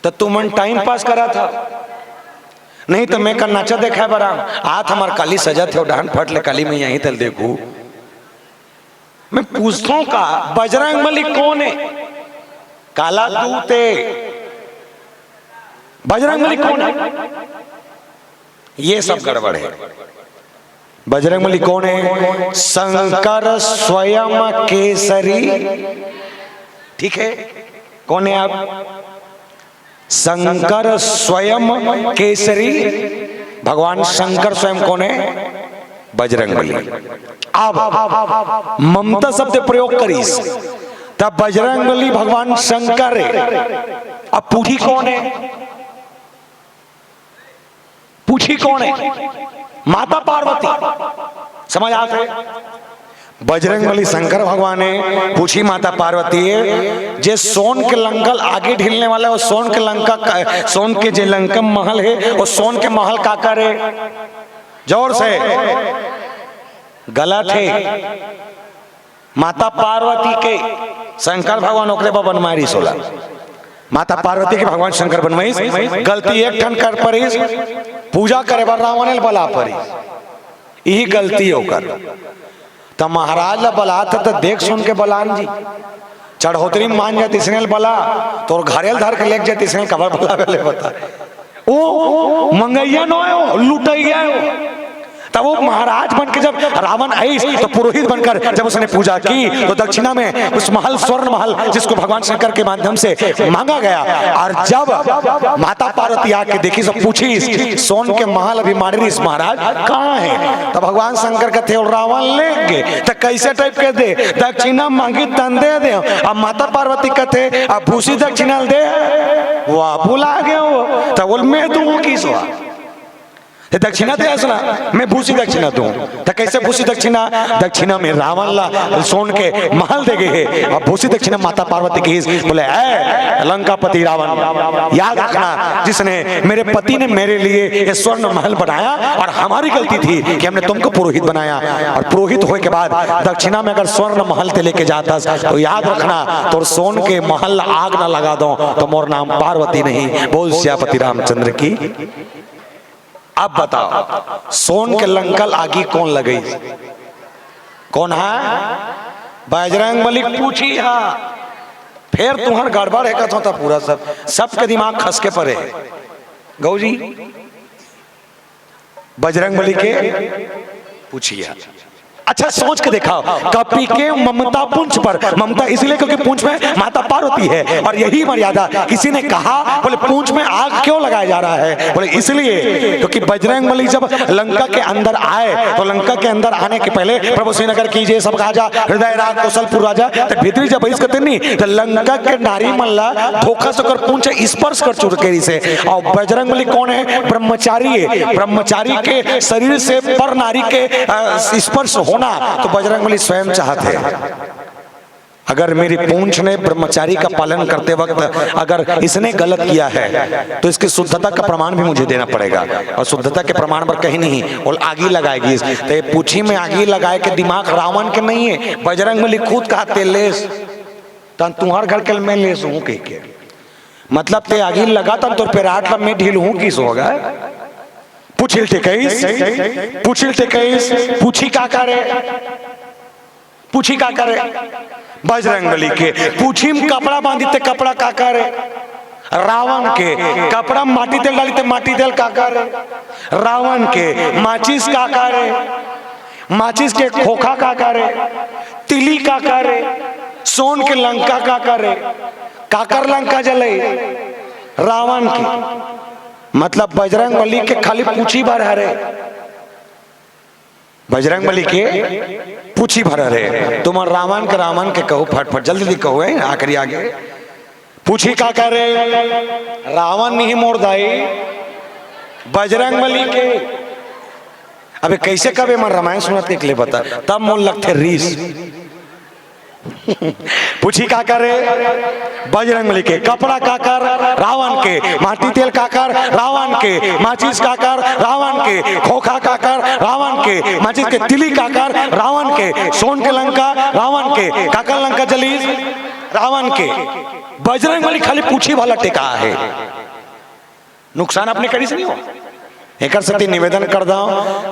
तो तुमन टाइम पास करा था, नहीं तो मैं कल नाचा देखा है बरा आत हमार काली सजा थे डांट फट ले काली में यहीं तल देखू। मैं पूछता हूं का बजरंग बली कौन है? काला दूत है। बजरंग बली कौन है? ये सब गड़बड़ है। बजरंग बली कौन है? शंकर स्वयं केसरी। ठीक है, कौन है आप? शंकर स्वयं केसरी। भगवान शंकर स्वयं कौन है? बजरंग बली। अब ममता शब्द प्रयोग करीस तब बजरंग बली भगवान शंकर है। अब पूछी कौन है? पूछी कौन है? माता पार्वती। समझ आते? बजरंग बली शंकर भगवान है, पूछी माता पार्वती है। जे सोन के लंकल आगे ढिलने वाला है, वो सोन के लंका, सोन के जे लंका महल है, वो सोन के महल का करे? जोर से। गलत है। माता पार्वती के शंकर भगवान ओकरे पर बनमारी सोला। माता पार्वती के भगवान शंकर बनवाई। गलती एक ठन कर परिस, पूजा करे बार रावण बला परिस, यही गलती होकर। तो महाराज ला बला था तो देख सुन के बलान जी चढ़ोतरी मान जाती इसने बला तो घरेल धर के लेके जाती इसने कबर बला पहले बता ओ मंगैया नो आयो लुटैया हो। तब वो महाराज बन के जब रावण आई तो पुरोहित बनकर जब उसने पूजा की तो दक्षिणा में उस महल स्वर्ण महल जिसको भगवान शंकर के माध्यम से मांगा गया। और जब माता पार्वती आके देखी सब पूछी सोन के महल अभी मारे इस महाराज कहाँ है? तो भगवान शंकर कहते और रावण ले गए तो कैसे टाइप के दे दक्षिणा मांगी तन दे दे। अब माता पार्वती कहते अब भूसी दक्षिणा दे वाह बुला गया वो तो बोल मैं दूं किस हुआ दक्षिणा दे सुना मैं भूसी दक्षिणा दूं तो कैसे भूसी दक्षिणा? दक्षिणा में रावण ला सोन के महल दे गए और भूसी दक्षिणा माता पार्वती की बोले ऐ लंकापति रावण याद रखना जिसने मेरे पति ने मेरे लिए ये स्वर्ण महल बनाया और हमारी गलती थी कि हमने तुमको पुरोहित बनाया और पुरोहित होने के बाद दक्षिणा में अगर स्वर्ण महल ते लेके जाता तो याद रखना तो सोन के महल आग ना लगा दो तो मोर नाम पार्वती नहीं बोल श्यापति रामचंद्र की। अब बताओ सोन के लंकल आगी कौन लगई? कौन है? बजरंग बली पूछी। हाँ फिर तुम्हार गड़बड़ है कथो था पूरा सबके दिमाग खस के पड़े। गौ जी बजरंग बली के पूछिए। अच्छा सोच के देखा कपी के ममता पुंछ पर ममता इसलिए क्योंकि पुंछ में माता पार्वती है और यही मर्यादा। किसी ने कहा बोले पुंछ में आग क्यों लगाया जा रहा है? बोले इसलिए क्योंकि बजरंग बली जब लंका के अंदर आए तो लंका के अंदर आने के पहले प्रभु श्रीनगर कीजिए सब राजा हृदय राज कौशलपुर राजा तो भीतरी जब बहिष् करते नहीं तो लंका के नारी मल्ला धोखा से कर पुंछ स्पर्श कर चुके से। और बजरंग बली कौन है? ब्रह्मचारी है। ब्रह्मचारी के शरीर से पर नारी के स्पर्श तो बजरंग बली स्वयं चाहते अगर मेरी पूंछ ने ब्रह्मचारी का पालन करते वक्त अगर इसने गलत किया है तो इसकी शुद्धता का प्रमाण भी मुझे देना पड़ेगा और शुद्धता के प्रमाण पर कहीं नहीं और आगी लगाएगी तो ये पूछी में आगी लगाए के दिमाग रावण के नहीं है। बजरंग बली खुद कहते लेस तुम्हार घर के मैं लेस हूं के मतलब ते आगी लगाता तो पेराट में ढील हूं किस होगा? पूछिल टेकईस पूछी का करे? पूछी का करे? बजरंग बली के पूछी में कपड़ा बांधीते कपड़ा का करे? रावण के कपड़ा माटी तेल डालीते माटी तेल का करे? रावण के माचिस का करे? माचिस के खोखा का करे? तिली का करे? सोन के लंका का करे? काकर लंका जले रावण की। मतलब बजरंग बली के खाली पूछी भर हरे। बजरंग बली के पूछी भर हरे। तुम रावण के कहो फटफट जल्दी कहो है आखिरी आगे पूछी का करे? रावण नहीं मोड़ दाई बजरंग बली के। अबे कैसे कबे मैं रामायण सुनत के लिए बता तब मोल लगते रीस। पूछी का करे? बजरंग बली के कपड़ा का कर? रावण के माटी तेल का कर? रावण के माचिस का कर? रावण के खोखा का कर? रावण के माचिस के तिली का कर? रावण के सोन के लंका? रावण के काकर लंका जली रावण के बजरंगबली खाली पूछी वाला टेका है, नुकसान अपने करी से नहीं हो। एक सती निवेदन कर दो,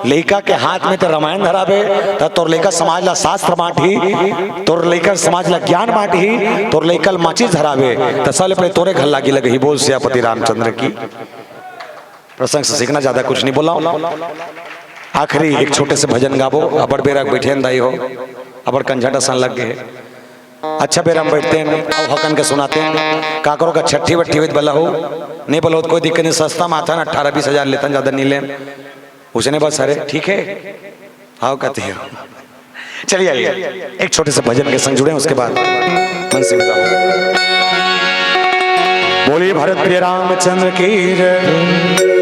लड़का के हाथ में तो रामायण धरावे तो तोर लड़का समाज ला शास्त्र बांटी, तोर लड़का समाज ला ज्ञान बांटी, तोर लड़का माचिस धरावे तो साले पे तोरे घर लागी लगी। बोल सियापति रामचंद्र की। प्रसंग से सीखना, ज्यादा कुछ नहीं बोला। आखिरी एक छोटे से भजन गाबो। अबर बेरा बैठे दाई हो, अबर कंझटा सन लग गए, अच्छा बेरा हम बैठते हैं और हकन के सुनाते हैं। काकरों का छठी वट्ठी हुई बला हो नहीं बोलो तो कोई दिक्कत नहीं, सस्ता माथा ना 18-20 हजार लेता, ज्यादा नहीं ले उसने बस। अरे ठीक है, आओ कहते हो। चलिए आइए एक छोटे से भजन के संग जुड़े, उसके बाद मन से बोलिए भारत प्रिय रामचंद्र की जय।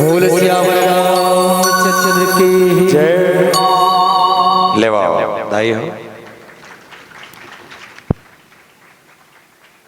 बोल सियावर रामचंद्र की जय लेवा दाई हो